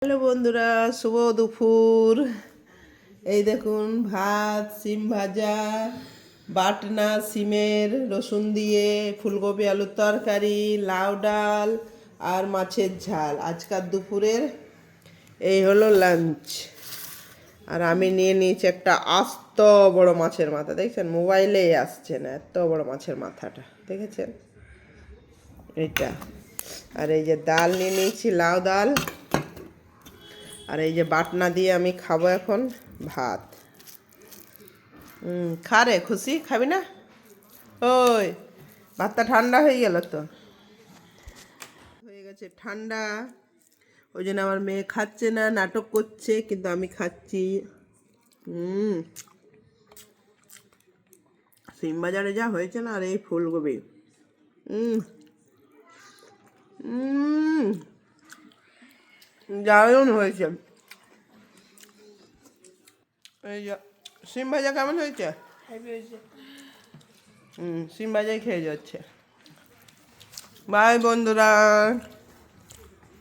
Hello বন্ধুরা, শুভ দুপুর। এই দেখুন, ভাত, সিম ভাজা, বাটনা সিমের রসুন দিয়ে, ফুলকপি আলুর তরকারি, লাউ ডাল আর মাছের ঝাল। আজকাল দুপুরের এই হলো লাঞ্চ। আর আমি নিয়ে নিয়েছি একটা আস্ত বড় মাছের মাথা। দেখছেন, মোবাইলেই আসছে না, এত বড় মাছের মাথাটা দেখেছেন এইটা। আর এই যে ডাল নিয়ে নিয়েছি, লাউ ডাল। আর এই যে বাটনা দিয়ে আমি খাবো এখন ভাত। খা রে, খুশি খাবি না? ওই ভাতটা ঠান্ডা হয়ে গেল তো, হয়ে গেছে ঠান্ডা। ওই জন্য আমার মেয়ে খাচ্ছে না, নাটক করছে, কিন্তু আমি খাচ্ছি। সিম বাজারে যা হয়েছে না, আর এই ফুলকপি দারুণ হয়েছে। এই যে সিম ভাজা কেমন হয়েছে? সিম ভাজাই খেয়ে যাচ্ছে। বাই বন্ধুরা।